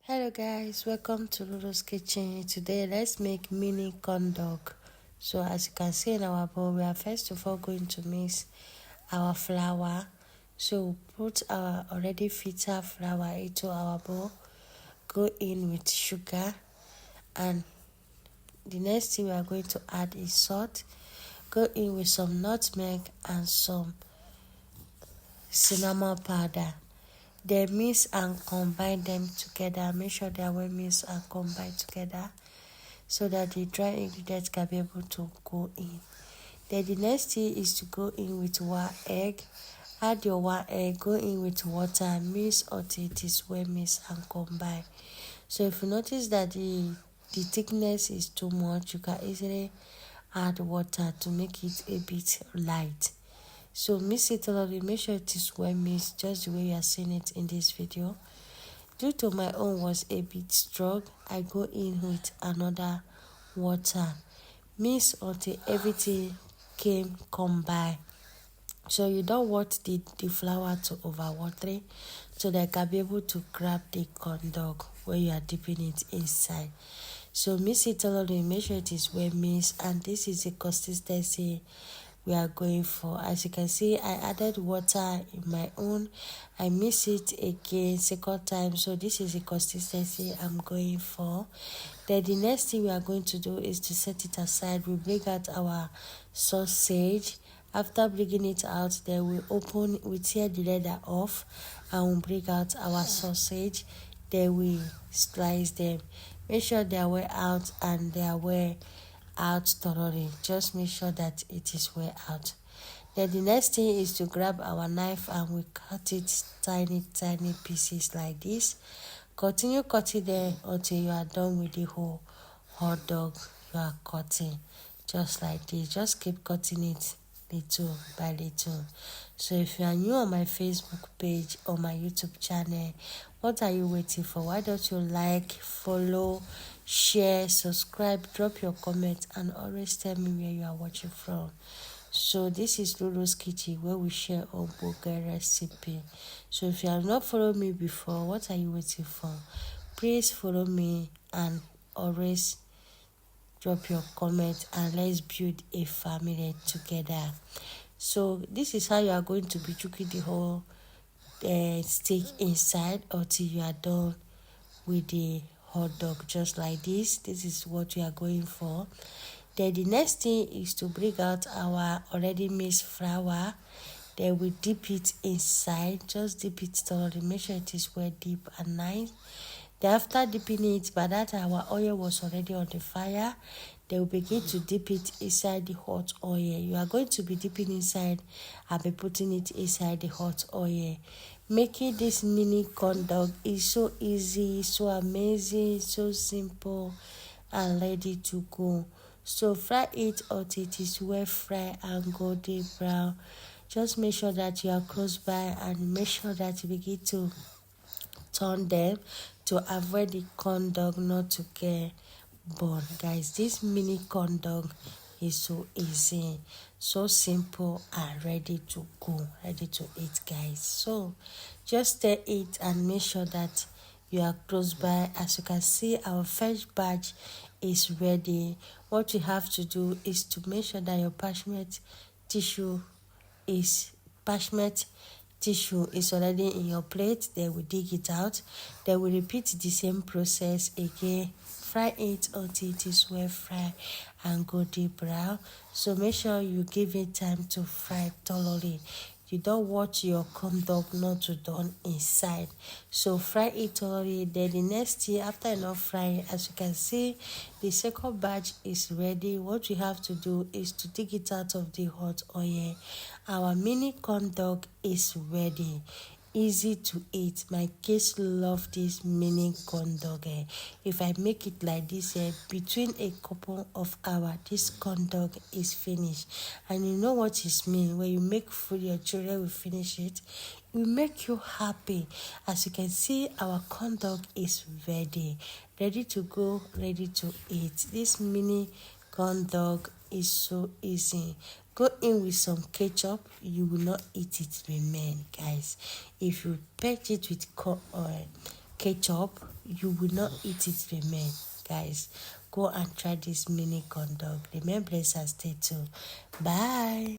Hello guys, welcome to Lulu's Kitchen. Today let's make mini corn dog. So as you can see in our bowl, we are first of all going to mix our flour. So put our already filtered flour into our bowl, go in with sugar, and the next thing we are going to add is salt. Go in with some nutmeg and some cinnamon powder. Then mix and combine them together. Make sure they are well mixed and combined together so that the dry ingredients can be able to go in. Then the next thing is to go in with 1 egg. Add your 1 egg, go in with water and mix until it is well mixed and combined. So if you notice that the thickness is too much, you can easily add water to make it a bit light. So mix it thoroughly, make sure it is well mixed, just the way you are seeing it in this video. Due to my own was a bit strong, I go in with another water. Mix until everything came combined. So you don't want the flour to overwater, so that I can be able to grab the corn dog when you are dipping it inside. So mix it thoroughly, make sure it is well mixed, and this is the consistency we are going for. As you can see, I added water in my own. I mix it again second time, so this is the consistency I'm going for. Then the next thing we are going to do is to set it aside. We bring out our sausage. After bringing it out, then we tear the leather off and we bring out our sausage. Then we slice them. Make sure they are well out and they are well out thoroughly. Just make sure that it is well out. Then the next thing is to grab our knife and we cut it tiny pieces like this. Continue cutting them until you are done with the whole hot dog you are cutting, just like this. Just keep cutting it little by little. So if you are new on my Facebook page or my YouTube channel, what are you waiting for? Why don't you like, follow, share, subscribe, drop your comment, and always tell me where you are watching from. So this is Lulu's Kitchen, where we share our burger recipe. So if you have not followed me before, what are you waiting for? Please follow me and always drop your comment, and let's build a family together. So this is how you are going to be cooking the whole steak inside until you are done with the hot dog, just like this. This is what we are going for. Then the next thing is to bring out our already mixed flour. Then we dip it inside. Just dip it thoroughly, make sure it is well deep and nice. Then after dipping it, by that our oil was already on the fire. They will begin to dip it inside the hot oil. You are going to be dipping inside and be putting it inside the hot oil. Making this mini corn dog is so easy, so amazing, so simple and ready to go. So fry it until it is well fried and golden brown. Just make sure that you are close by and make sure that you begin to turn them to avoid the corn dog not to get burned. Guys, this mini corn dog is so easy, so simple and ready to go, ready to eat, guys. So just stir it and make sure that you are close by. As you can see, our first batch is ready. What you have to do is to make sure that your parchment tissue is already in your plate. Then we dig it out. Then we repeat the same process again. Fry it until it is well fried and golden brown. So make sure you give it time to fry thoroughly. You don't want your corn dog not to done inside. So fry it thoroughly. Then the next thing, after enough frying, as you can see, the second batch is ready. What you have to do is to take it out of the hot oil. Our mini corn dog is ready. Easy to eat. My kids love this mini corn dog. If I make it like this, between a couple of hours, this corn dog is finished. And you know what it means when you make food, your children will finish it. It will make you happy. As you can see, our corn dog is ready to go, ready to eat. This mini corn dog is so easy. Go in with some ketchup, you will not eat it remain, guys. If you pack it with ketchup, you will not eat it remain. Guys, go and try this mini corn dog. Remain blessed and stay tuned. Bye.